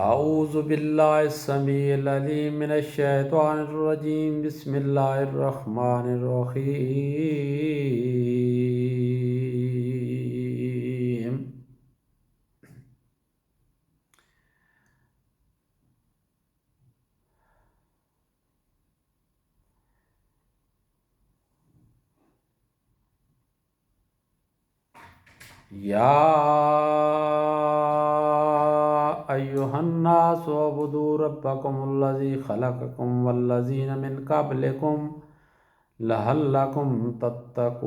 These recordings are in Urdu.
اعوذ باللہ السمیع العلیم من الشیطان الرجیم بسم اللہ الرحمن الرحیم یا ایہا الناس اعبدوا ربکم الذی خلقکم والذین من قبلکم لعلکم تتقون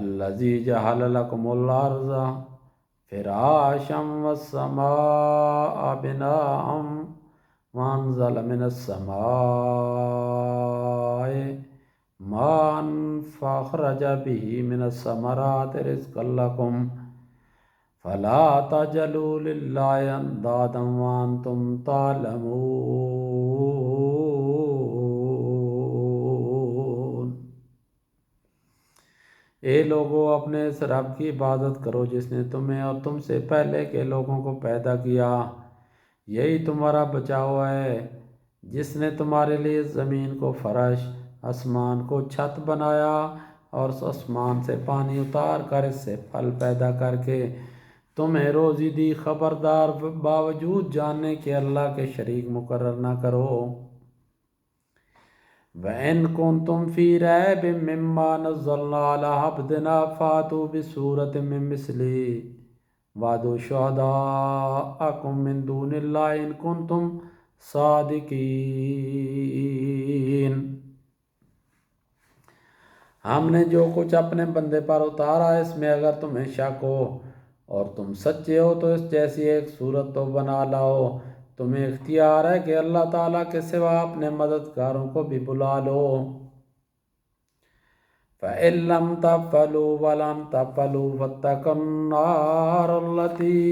الذی جعل لکم الارض فراشا والسماء بناء وانزل من السماء ماء فاخرج به من الثمرات رزقا لكم فلا تجعلوا لله اندادا وانتم تعلمون۔ اے لوگو، اپنے اس رب کی عبادت کرو جس نے تمہیں اور تم سے پہلے کے لوگوں کو پیدا کیا، یہی تمہارا بچاؤ ہے، جس نے تمہارے لیے زمین کو فرش، آسمان کو چھت بنایا اور آسمان سے پانی اتار کر اس سے پھل پیدا کر کے تمہیں روزی دی۔ خبردار، باوجود جاننے کہ اللہ کے شریک مقرر نہ کرو۔ وَإِن كُنتُمْ فِي رَيْبٍ مِّمَّا نَزَّلْنَا عَلَىٰ عَبْدِنَا فَأْتُوا بِسُورَةٍ مِّن مِّثْلِهِ وَادْعُوا شُهَدَاءَكُم مِّن دُونِ اللَّهِ إِن كُنتُمْ صَادِقِينَ۔ ہم نے جو کچھ اپنے بندے پر اتارا اس میں اگر تمہیں شک ہو اور تم سچے ہو تو اس جیسی ایک صورت تو بنا لاؤ۔ تمہیں اختیار ہے کہ اللہ تعالیٰ کے سوا اپنے مددگاروں کو بھی بلا لو۔ فَإِن لَّمْ تَفْعَلُوا وَلَن تَفْعَلُوا فَاتَّقُوا النَّارَ الَّتِي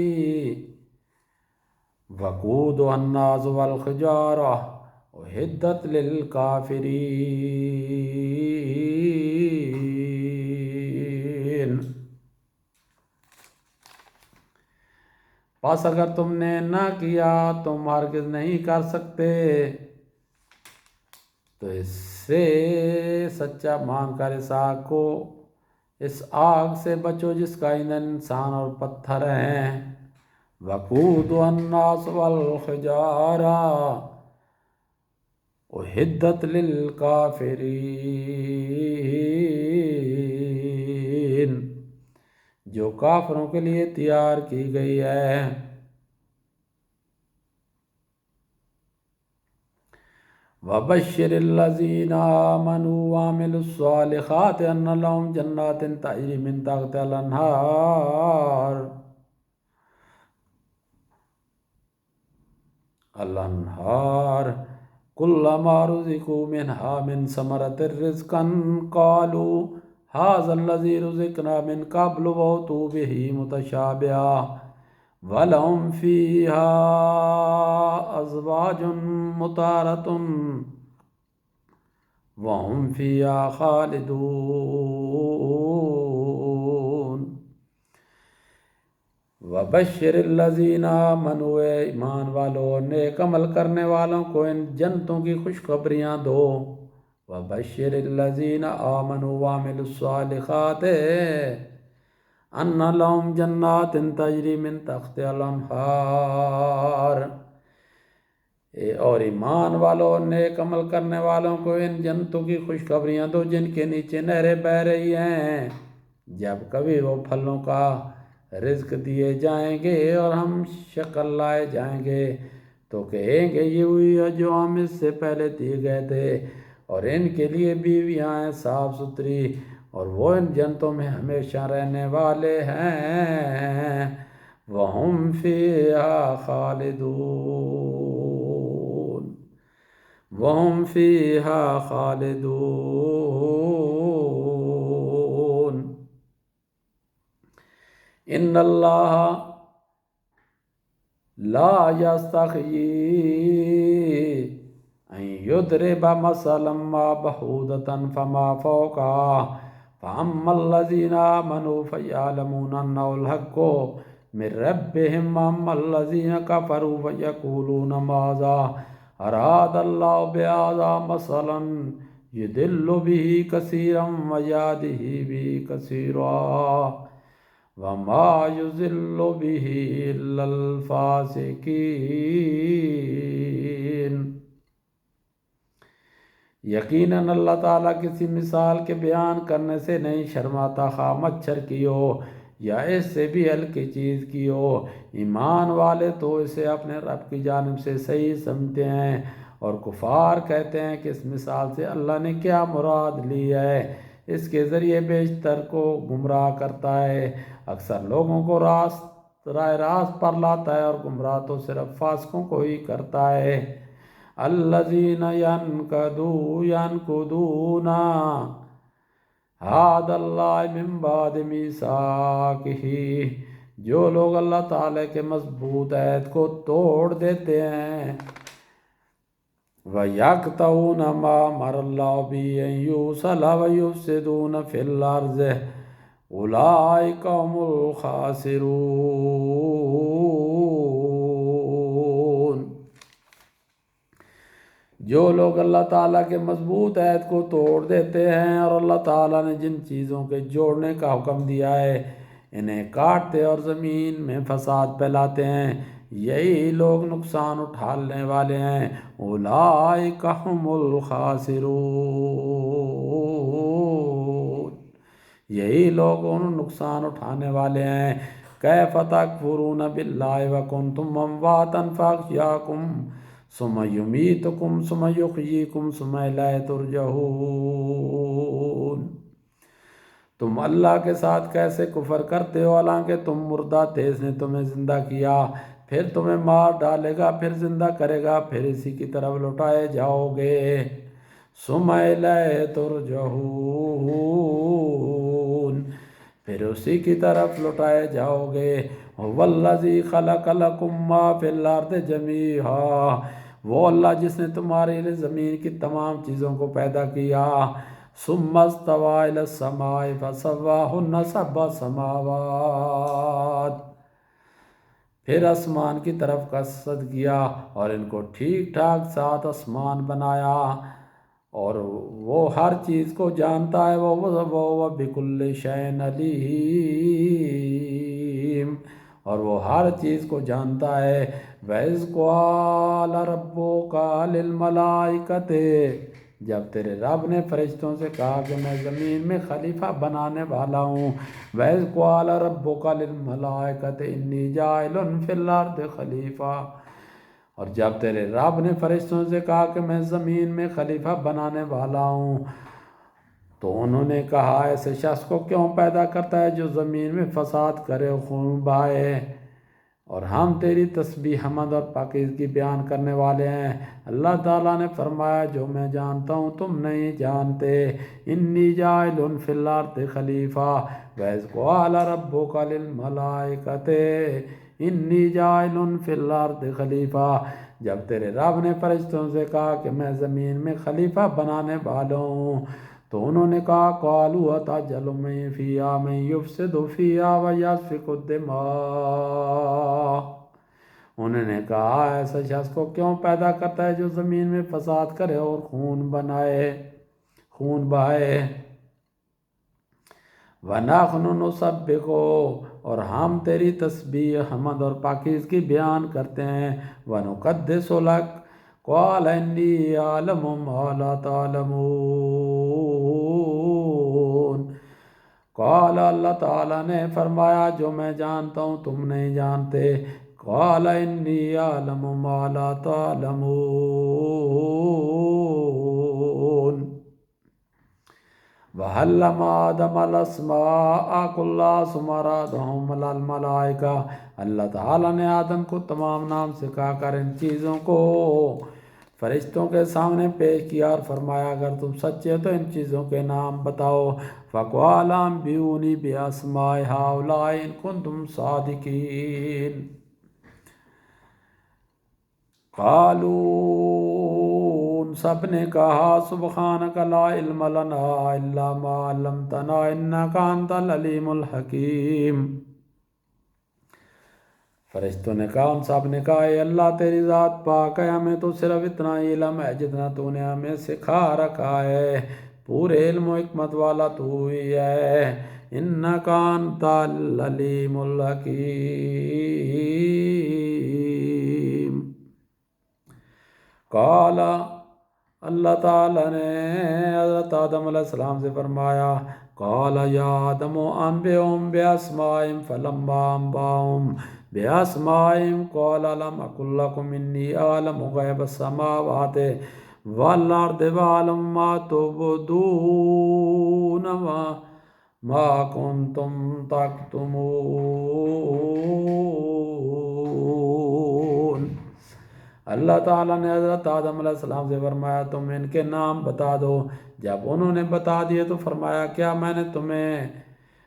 وَقُودُهَا النَّاسُ وَالْحِجَارَةُ أُعِدَّتْ لِلْكَافِرِينَ۔ پس اگر تم نے نہ کیا تم ہرگز نہیں کر سکتے، تو اس سے سچا مان کر اس آگ سے بچو جس کا ایندھن انسان اور پتھر ہیں۔ وَقُودُهَا النَّاسُ وَالْحِجَارَةُ أُعِدَّتْ لِلْكَافِرِينَ، جو کافروں کے لیے تیار کی گئی ہے۔ وَبَشِّرِ الَّذِينَ آمَنُوا وَعَمِلُوا الصَّالِحَاتِ أَنَّ لَهُمْ جَنَّاتٍ تَجْرِي مِن تَحْتِهَا الْأَنْهَارُ كُلَّمَا رُزِقُوا مِنْهَا مِنْ ثَمَرَةٍ رِزْقًا قَالُوا هَٰذَا الَّذِي رُزِقْنَا مِن قَبْلُ وَأُتُوا بِهِ مُتَشَابِهًا وَلَهُمْ فِيهَا أَزْوَاجٌ مُطَهَّرَةٌ وَهُمْ فِيهَا خَالِدُونَ۔ وَبَشِّرِ الَّذِينَ آمَنُوا، اے ایمان والو نیک عمل کرنے والوں کو ان جنتوں کی خوشخبریاں دو۔ وَبَشِّرِ الَّذِينَ آمَنُوا وَعَمِلُوا الصَّالِحَاتِ أَنَّ لَهُمْ جَنَّاتٍ تَجْرِي مِن تَحْتِهَا الْأَنْهَارُ، اور ایمان والو نیک عمل کرنے والوں کو ان جنتوں کی خوشخبریاں دو جن کے نیچے نہریں بہہ رہی ہیں۔ جب کبھی وہ پھلوں کا رزق دیے جائیں گے اور ہم شکل لائے جائیں گے تو کہیں گے یہ وہی ہے جو ہم اس سے پہلے دیے گئے تھے، اور ان کے لیے بیویاں ہیں صاف ستھری، اور وہ ان جنتوں میں ہمیشہ رہنے والے ہیں۔ وَهُمْ فِيهَا خَالِدُونَ، وَهُمْ فِيهَا خَالِدُونَ۔ إِنَّ اللَّهَ لَا يَسْتَحْيِي أَن يَضْرِبَ مَثَلًا مَّا بَعُوضَةً فَمَا فَوْقَهَا فَأَمَّا الَّذِينَ آمَنُوا فَيَعْلَمُونَ أَنَّهُ الْحَقُّ مِن رَّبِّهِمْ وَأَمَّا الَّذِينَ كَفَرُوا فَيَقُولُونَ مَاذَا أَرَادَ اللَّهُ بِهَٰذَا مَثَلًا يُضِلُّ بِهِ كَثِيرًا وَيَهْدِي بِهِ كَثِيرًا وَمَا يُضِلُّ بِهِ إِلَّا الْفَاسِقِينَ۔ یقیناً اللہ تعالیٰ کسی مثال کے بیان کرنے سے نہیں شرماتا، خواہ مچھر کی ہو یا اس سے بھی ہلکی چیز کی ہو۔ ایمان والے تو اسے اپنے رب کی جانب سے صحیح سمجھتے ہیں، اور کفار کہتے ہیں کہ اس مثال سے اللہ نے کیا مراد لی ہے، اس کے ذریعے بیشتر کو گمراہ کرتا ہے، اکثر لوگوں کو راہ راست پر لاتا ہے، اور گمراہ تو صرف فاسقوں کو ہی کرتا ہے۔ الذین ینقضون عہد اللہ من بعد میثاقہ، جو لوگ اللہ تعالیٰ کے مضبوط عہد کو توڑ دیتے ہیں، وَيَقْطَعُونَ مَا أَمَرَ اللَّهُ بِهِ أَن یُوصَلَ وَيُفْسِدُونَ فِی الْأَرْضِ أُولَٰئِکَ هُمُ الْخَاسِرُونَ۔ جو لوگ اللہ تعالیٰ کے مضبوط عہد کو توڑ دیتے ہیں اور اللہ تعالیٰ نے جن چیزوں کے جوڑنے کا حکم دیا ہے انہیں کاٹتے اور زمین میں فساد پھیلاتے ہیں، یہی لوگ نقصان اٹھانے والے ہیں۔ اولئک ھم الخاسرون، یہی لوگ ان نقصان اٹھانے والے ہیں۔ کیف تکفرون باللہ وکنتم امواتا فاحیاکم ثم یمیتکم ثم یحییکم ثم الیہ ترجعون۔ تم اللہ کے ساتھ کیسے کفر کرتے ہو حالانکہ تم مردہ تھے، اس نے تمہیں زندہ کیا، پھر تمہیں مار ڈالے گا، پھر زندہ کرے گا، پھر اسی کی طرف لوٹائے جاؤ گے۔ ثم الیہ ترجعون، پھر اسی کی طرف لوٹائے جاؤ گے۔ هو الذی خلق لکم ما فی الارض جمیعا، وہ اللہ جس نے تمہارے لیے زمین کی تمام چیزوں کو پیدا کیا۔ ثم استوی الی السماء فسواہن سبع سماوات، پھر آسمان کی طرف قصد کیا اور ان کو ٹھیک ٹھاک 7 آسمان بنایا، اور وہ ہر چیز کو جانتا ہے، وہ بکل شیء علیم، اور وہ ہر چیز کو جانتا ہے۔ وَإِذْ قَالَ رَبُّكَ لِلْمَلَائِكَةِ، جب تیرے رب نے فرشتوں سے کہا کہ میں زمین میں خلیفہ بنانے والا ہوں۔ وَإِذْ قَالَ رَبُّكَ لِلْمَلَائِكَةِ إِنِّي جَاعِلٌ فِي الْأَرْضِ خَلِيفَةً، اور جب تیرے رب نے فرشتوں سے کہا کہ میں زمین میں خلیفہ بنانے والا ہوں، تو انہوں نے کہا ایسے شخص کو کیوں پیدا کرتا ہے جو زمین میں فساد کرے، خون بہائے، اور ہم تیری تسبیح، حمد اور پاکیزگی بیان کرنے والے ہیں۔ اللہ تعالیٰ نے فرمایا جو میں جانتا ہوں تم نہیں جانتے۔ انی جاعل فی الارض خلیفہ، وَإِذْ قَالَ رَبُّكَ لِلْمَلَائِكَةِ انی جاعل فی الارض خلیفہ، جب تیرے رب نے فرشتوں سے کہا کہ میں زمین میں خلیفہ بنانے والا ہوں، تو انہوں نے کہا قالوا اتجعل من فیہا من یفسد فیہا ویسفک الدماء، انہوں نے کہا ایسا شخص کو کیوں پیدا کرتا ہے جو زمین میں فساد کرے اور خون بہائے۔ وَنَحْنُ نُسَبِّحُ، اور ہم تیری تسبیح، حمد اور پاکیزگی بیان کرتے ہیں۔ وَنُقَدِّسُ لَكَ قَالَ إِنِّي أَعْلَمُ مَا لَا تَعْلَمُونَ، قال اللہ تعالیٰ نے فرمایا جو میں جانتا ہوں تم نہیں جانتے۔ قال إِنِّي أَعْلَمُ مَا لَا تَعْلَمُونَ۔ وَعَلَّمَ آدَمَ الْأَسْمَاءَ كُلَّهَا ثُمَّ عَرَضَهُمْ عَلَى الْمَلَائِكَةِ، اللہ تعالیٰ نے آدم کو تمام نام سکھا کر ان چیزوں کو فرشتوں کے سامنے پیش کیا اور فرمایا اگر تم سچے تو ان چیزوں کے نام بتاؤ۔ فَقَالَ أَنبِئُونِی بِأَسْمَاءِ هَؤُلَاءِ إِن كُنتُمْ صَادِقِینَ۔ قَالُوا سب نے کہا سبحانک لا علم لنا الا ما علمتنا انک انت العلیم الحکیم۔ فرشتوں نے کہا، ان سب نے کہا، اے اللہ تیری ذات پاک ہے، ہمیں تو صرف اتنا ہی علم ہے جتنا تو نے ہمیں سکھا رکھا ہے، پورے علم و حکمت والا تو ہی ہے، انک انت العلیم الحکیم۔ قال، اللہ تعالیٰ نے حضرت آدم علیہ السلام سے فرمایا، قال یا آدم انبئہم باسمائہم فلما انبأہم باسمائہم قال الم اقل لکم انی اعلم غیب السماوات والارض واعلم ما تبدون ما کنتم تکتمون۔ اللہ تعالیٰ نے حضرت آدم علیہ السلام سے فرمایا، تم ان کے نام بتا دو۔ جب انہوں نے بتا دیے تو فرمایا، کیا میں نے تمہیں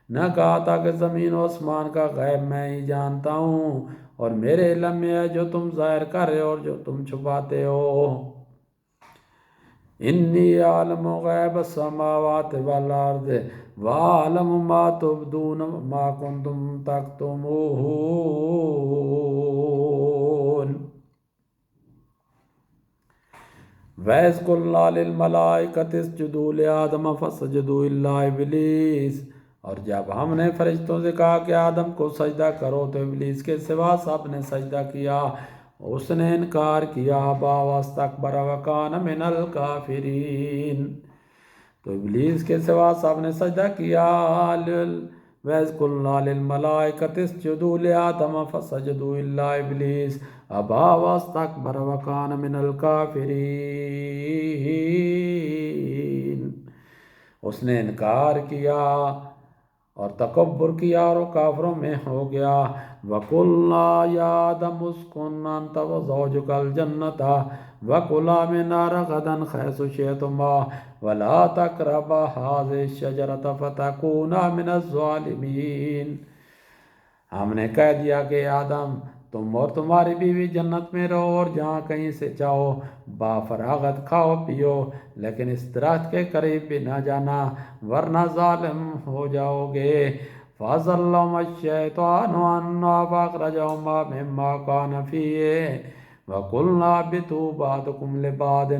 نہ کہا تھا کہ زمین و آسمان کا غیب میں ہی جانتا ہوں، اور میرے علم میں ہے جو تم ظاہر کر رہے ہو اور جو تم چھپاتے ہو۔ انی عالم غیب السماوات والارض وعالم ما تبدون ما کنتم تکتمون۔ وَإِذْ قُلْنَا لِلْمَلَائِكَةِ اسْجُدُوا لِآدَمَ فَسَجَدُوا إِلَّا إِبْلِيسَ، اور جب ہم نے فرشتوں سے کہا کہ آدم کو سجدہ کرو تو ابلیس کے سوا سب نے سجدہ کیا، اس نے انکار کیا، ابا واستکبر وکان من الکافرین، تو ابلیس کے سوا سب نے سجدہ کیا۔ وَإِذْ قُلْنَا لِلْمَلَائِكَةِ اسْجُدُوا لِآدَمَ فَسَجَدُوا إِلَّا إِبْلِيسَ أَبَى وَاسْتَكْبَرَ وَكَانَ مِنَ الْكَافِرِينَ، اس نے انکار کیا اور تکبر کیا اور وہ کافروں میں ہو گیا۔ وَقُلْنَا يَا آدَمُ اسْكُنْ أَنْتَ وَزَوْجُكَ الْجَنَّةَ وَكُلَا مِنْهَا رَغَدًا حَيْثُ شِئْتُمَا وَلَا تَقْرَبَا هَٰذِهِ الشَّجَرَةَ فَتَكُونَا مِنَ الظَّالِمِينَ، ہم نے کہہ دیا کہ آدم تم اور تمہاری بیوی جنت میں رہو اور جہاں کہیں سے چاہو بافراغت کھاؤ پیو، لیکن اس درخت کے قریب بھی نہ جانا ورنہ ظالم ہو جاؤ گے۔ فَأَزَلَّهُمَا الشَّيْطَانُ عَنْهَا فَأَخْرَجَهُمَا مِمَّا كَانَ فِيهِ وَقُلْنَا اهْبِطُوا بَعْضُكُمْ لِبَعْضٍ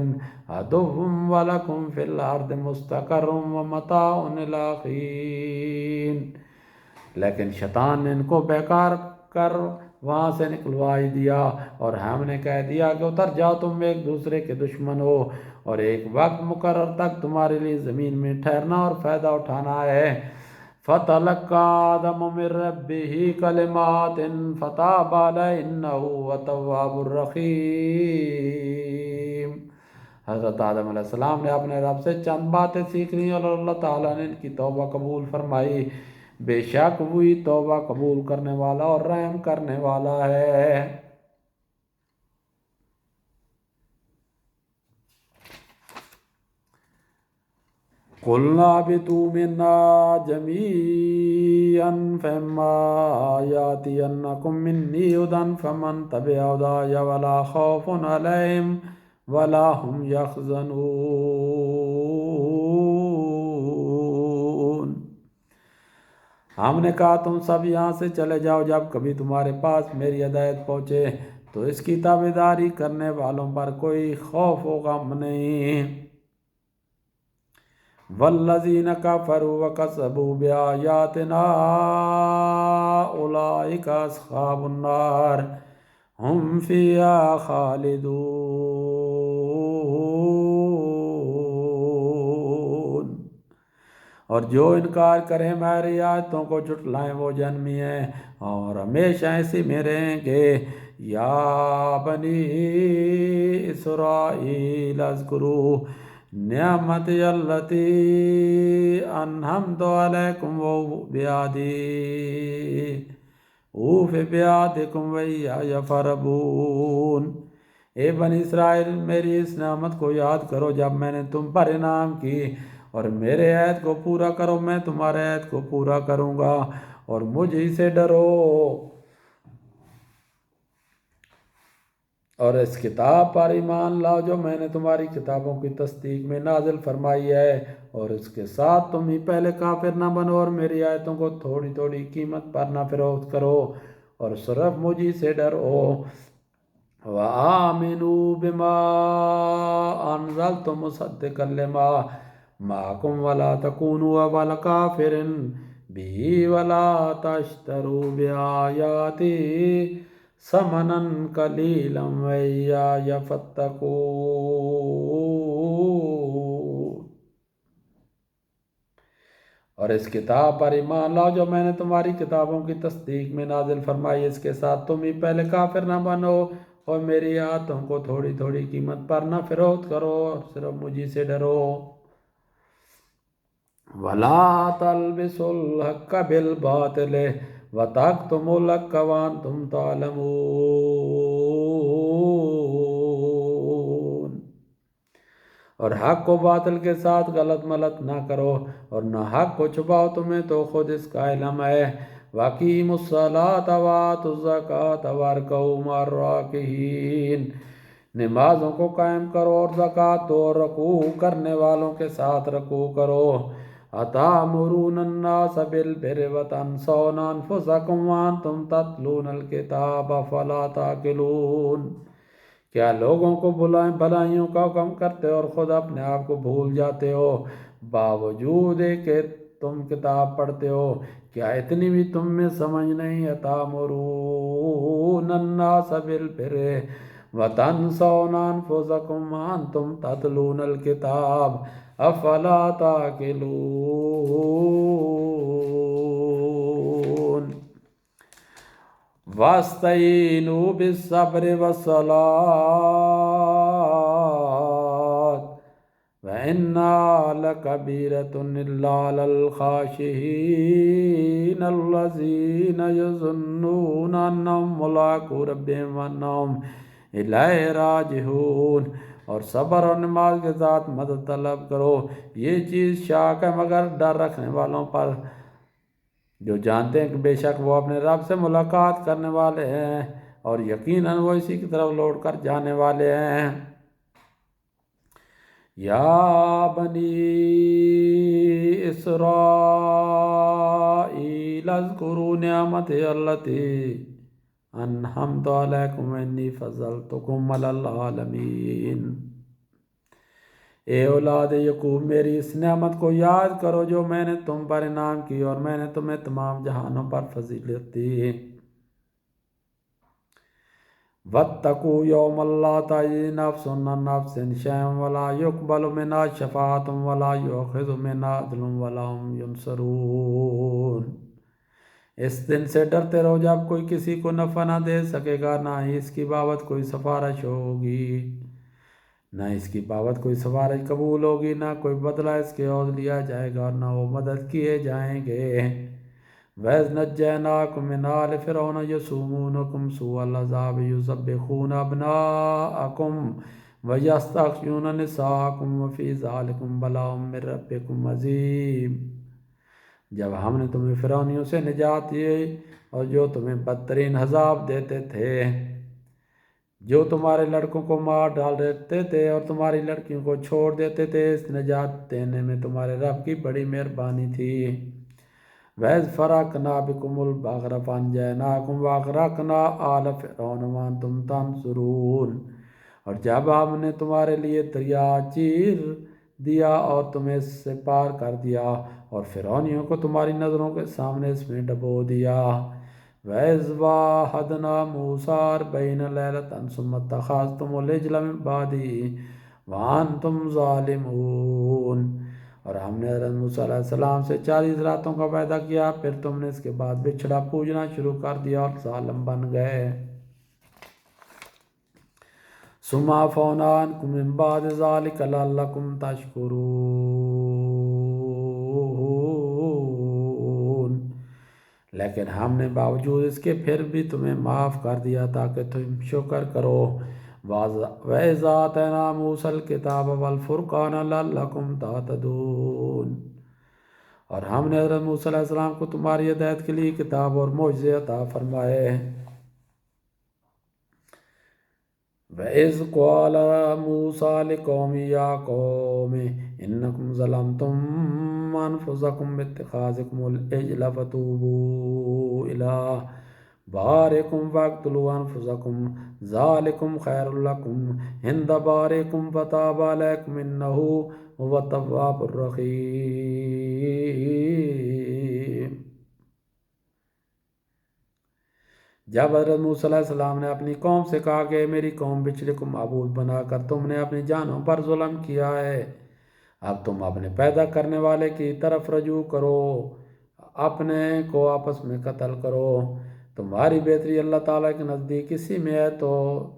عَدُوٌّ وَلَكُمْ فِي الْأَرْضِ مُسْتَقَرٌّ وَمَتَاعٌ إِلَىٰ حِینٍ، لیکن شیطان نے ان کو بیکار کر وہاں سے نکلوا ہی دیا، اور ہم نے کہہ دیا کہ اتر جاؤ، تم ایک دوسرے کے دشمن ہو، اور ایک وقت مقرر تک تمہارے لیے زمین میں ٹھہرنا اور فائدہ اٹھانا ہے۔ فَتَلَقَّىٰ آدَمُ مِن رَّبِّهِ كَلِمَاتٍ فَتَابَ عَلَيْهِ إِنَّهُ هُوَ التَّوَّابُ الرَّحِيمُ، حضرت آدم علیہ السلام نے اپنے رب سے چند باتیں سیکھ لیں اور اللہ تعالیٰ نے ان کی توبہ قبول فرمائی، بے شک وہی توبہ قبول کرنے والا اور رحم کرنے والا ہے۔ قُلْنَا اهْبِطُوا مِنْهَا جَمِيعًا فَإِمَّا يَأْتِيَنَّكُم مِّنِّي هُدًى فَمَن تَبِعَ هُدَايَ وَلَا خَوْفٌ عَلَيْهِمْ وَلَا هُمْ يَحْزَنُونَ۔ ہم نے کہا تم سب یہاں سے چلے جاؤ، جب کبھی تمہارے پاس میری ہدایت پہنچے تو اس کی تابعداری کرنے والوں پر کوئی خوف و غم نہیں۔ وَالَّذِينَ كَفَرُوا وَكَذَّبُوا بِآيَاتِنَا أُولَٰئِكَ أَصْحَابُ النَّارِ هُمْ فِيهَا خَالِدُونَ، اور جو انکار کریں ہماری آیتوں کو جھٹلائیں وہ جہنمی ہیں اور ہمیشہ اسی میں رہیں گے۔ یا بنی اسرائیل اذکروا نعمتی التی انعمت علیکم اوف بعہدکم وایای فارہبون، اے بنی اسرائیل میری اس نعمت کو یاد کرو جب میں نے تم پر انعام کی، اور میرے عہد کو پورا کرو، میں تمہارے عہد کو پورا کروں گا، اور مجھ ہی سے ڈرو۔ اور اس کتاب پر ایمان لاؤ جو میں نے تمہاری کتابوں کی تصدیق میں نازل فرمائی ہے، اور اس کے ساتھ تم ہی پہلے کافر نہ بنو اور میری آیتوں کو تھوڑی تھوڑی قیمت پر نہ فروخت کرو، اور صرف مجھے سے ڈرو۔ وَآمِنُوا بِمَا أَنزَلْتُ مُصَدِّقًا لِمَا مَعَكُمْ وَلَا تَكُونُوا أَوَّلَ كَافِرٍ بِهِ وَلَا تَشْتَرُوا بِآيَاتِي ثَمَنًا قَلِيلًا وَإِيَّايَ فَاتَّقُونِ۔ اور اس کتاب پر ایمان لاؤ جو میں نے تمہاری کتابوں کی تصدیق میں نازل فرمائی، اس کے ساتھ تم ہی پہلے کافر نہ بنو اور میری آیتوں کو تھوڑی تھوڑی قیمت پر نہ فروخت کرو، اور صرف مجھے سے ڈرو۔ وَلَا تَلْبِسُوا الْحَقَّ بِالْبَاطِلِ وَتَكْتُمُوا الْحَقَّ وَأَنْتُمْ تَعْلَمُونَ۔ اور حق کو باطل کے ساتھ غلط ملت نہ کرو، اور نہ حق کو چھپاؤ، تمہیں تو خود اس کا علم ہے۔ وَأَقِیمُوا الصَّلَاةَ وَآتُوا الزَّکَاةَ وَارْکَعُوا مَعَ الرَّاکعِینَ۔ نمازوں کو قائم کرو اور زکوٰۃ دو اور رکوع کرنے والوں کے ساتھ رکوع کرو۔ أَتَأْمُرُونَ النَّاسَ بِالْبِرِّ وَتَنْسَوْنَ أَنفُسَکُمْ وَأَنْتُمْ تَتْلُونَ الْکِتَابَ أَفَلَا تَعْقِلُونَ۔ کیا لوگوں کو بھلائیوں کا حکم کرتے ہو اور خود اپنے آپ کو بھول جاتے ہو، باوجود کہ تم کتاب پڑھتے ہو؟ کیا اتنی بھی تم میں سمجھ نہیں؟ أَتَأْمُرُونَ النَّاسَ بِالْبِرِّ وَتَنْسَوْنَ أَنفُسَکُمْ وَأَنْتُمْ تَتْلُونَ الْکِتَابَ أَفَلَا تَعْقِلُونَ۔ وَاسْتَعِینُوا بِالصَّبْرِ وَالصَّلَاةِ وَإِنَّهَا لَكَبِیرَةٌ إِلَّا عَلَى الْخَاشِعِینَ الَّذِینَ یَظُنُّونَ أَنَّهُم مُّلَاقُو رَبِّهِمْ وَأَنَّهُمْ إِلَیہِ راجعون۔ اور صبر اور نماز کے ساتھ مدد طلب کرو، یہ چیز شاک ہے مگر ڈر رکھنے والوں پر، جو جانتے ہیں کہ بے شک وہ اپنے رب سے ملاقات کرنے والے ہیں، اور یقیناً وہ اسی کی طرف لوٹ کر جانے والے ہیں۔ یا بنی اسرائیل اذکروا نعمتی التی انعمت علیکم انی فضلتکم علی العالمین۔ اے اولاد یعقوب، میری اس نعمت کو یاد کرو جو میں نے تم پر انعام کی، اور میں نے تمہیں تمام جہانوں پر فضیلت دی۔ وَاتَّقُوا يَوْمًا لَا تَجْزِي نَفْسٌ عَن نَّفْسٍ شَيْئًا وَلَا يُقْبَلُ مِنْهَا شَفَاعَةٌ وَلَا يُؤْخَذُ مِنْهَا عَدْلٌ وَلَا هُمْ يُنصَرُونَ۔ اس دن سے ڈرتے رہو جب کوئی کسی کو نفع نہ دے سکے گا، نہ ہی اس کی بابت کوئی سفارش ہوگی، نہ اس کی بابت کوئی سفارش قبول ہوگی، نہ کوئی بدلہ اس کے عوض لیا جائے گا، اور نہ وہ مدد کیے جائیں گے۔ وَإِذْ نَجَّيْنَاكُم مِّنْ آلِ فِرْعَوْنَ يَسُومُونَكُمْ سُوءَ الْعَذَابِ يُذَبِّحُونَ أَبْنَاءَكُمْ وَيَسْتَحْيُونَ نِسَاءَكُمْ وَفِي ذَلِكُمْ بَلَاءٌ مِّن رَّبِّكُمْ عَظِیمٌ۔ جب ہم نے تمہیں فرعونیوں سے نجات دی اور جو تمہیں بدترین عذاب دیتے تھے، جو تمہارے لڑکوں کو مار ڈال دیتے تھے اور تمہاری لڑکیوں کو چھوڑ دیتے تھے، اس نجات دینے میں تمہارے رب کی بڑی مہربانی تھی۔ وَإِذْ فَرَقْنَا بِكُمُ الْبَحْرَ فَأَنْجَيْنَاكُمْ وَأَغْرَقْنَا آلَ فِرْعَوْنَ وَأَنْتُمْ تَنظُرُونَ۔ اور جب ہم نے تمہارے لیے دریا چیر دیا اور تمہیں اس سے پار کر دیا، اور فرعونیوں کو تمہاری نظروں کے سامنے اس میں ڈبو دیا۔ وَإِذْ وَاعَدْنَا مُوسَىٰ 40 لَيْلَةً ثُمَّ اتَّخَذْتُمُ الْعِجْلَ مِن بَعْدِهِ وَأَنْتُمْ ظَالِمُونَ۔ اور ہم نے حضرت موسیٰ علیہ السلام سے 40 راتوں کا وعدہ کیا، پھر تم نے اس کے بعد بچھڑا پوجنا شروع کر دیا اور ظالم بن گئے۔ ثُمَّ عَفَوْنَا عَنْكُم مِّن بَعْدِ ذَٰلِكَ لَعَلَّكُمْ تَشْکُرُونَ۔ لیکن ہم نے باوجود اس کے پھر بھی تمہیں معاف کر دیا تاکہ تم شکر کرو۔ وَإِذْ آتَيْنَا مُوسَى الْکِتَابَ وَالْفُرْقَانَ لَعَلَّكُمْ تَهْتَدُونَ۔ اور ہم نے حضرت موسیٰ علیہ السلام کو تمہاری ہدایت کے لیے کتاب اور معجزے عطا فرمائے۔ وَإِذْ قَالَ مُوسَىٰ لِقَوْمِهِ يَا قَوْمِ إِنَّكُمْ ظَلَمْتُمْ أَنفُسَكُمْ بِاتِّخَاذِكُمُ الْعِجْلَ فَتُوبُوا إِلَىٰ بَارِئِكُمْ فَاقْتُلُوا أَنفُسَكُمْ ذَٰلِكُمْ خَيْرٌ لَكُمْ عِندَ بَارِئِكُمْ فَتَابَ عَلَيْكُمْ إِنَّهُ هُوَ التَّوَّابُ الرَّحِيمُ۔ جب حضرت موسیٰ علیہ السلام نے اپنی قوم سے کہا کہ میری قوم بچڑے کو معبود بنا کر تم نے اپنی جانوں پر ظلم کیا ہے، اب تم اپنے پیدا کرنے والے کی طرف رجوع کرو، اپنے کو آپس میں قتل کرو، تمہاری بہتری اللہ تعالیٰ کے نزدیک اسی میں ہے، تو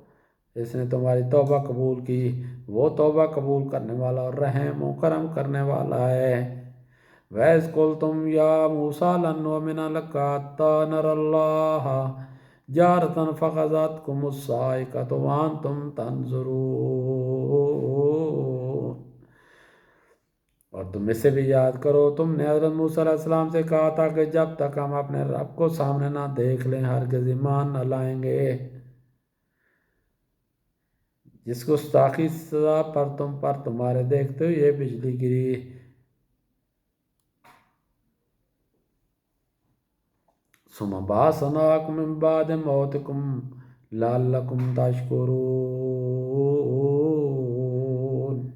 اس نے تمہاری توبہ قبول کی، وہ توبہ قبول کرنے والا اور رحم و کرم کرنے والا ہے۔ وَإِذْ قُلْتُمْ يَا مُوسَىٰ لَن نُّؤْمِنَ لَكَ حَتَّىٰ نَرَى اللَّهَ جَهْرَةً فَأَخَذَتْكُمُ الصَّاعِقَةُ وَأَنتُمْ تَنظُرُونَ۔ اور تم اسے بھی یاد کرو، تم نے حضرت موسیٰ علیہ السلام سے کہا تھا کہ جب تک ہم اپنے رب کو سامنے نہ دیکھ لیں ہرگز ایمان نہ لائیں گے۔ جس گستاخی سزا پر تم پر تمہارے دیکھتے ہوئے یہ بجلی گری۔ ثم بعثناکم من بعد موتکم لعلکم تشکرون،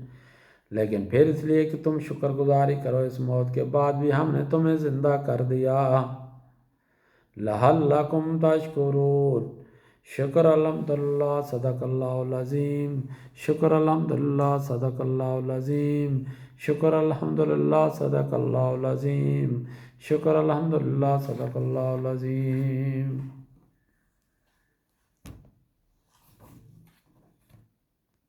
لیکن پھر اس لیے کہ تم شکر گزاری کرو، اس موت کے بعد بھی ہم نے تمہیں زندہ کر دیا۔ لعلکم تشکرون، شکر الحمدللہ، صدق اللہ العظیم، شکر الحمدللہ، صدق اللہ العظیم، شکر الحمدللہ، صدق اللہ العظیم، شکر الحمدللہ، صدق اللہ العظیم۔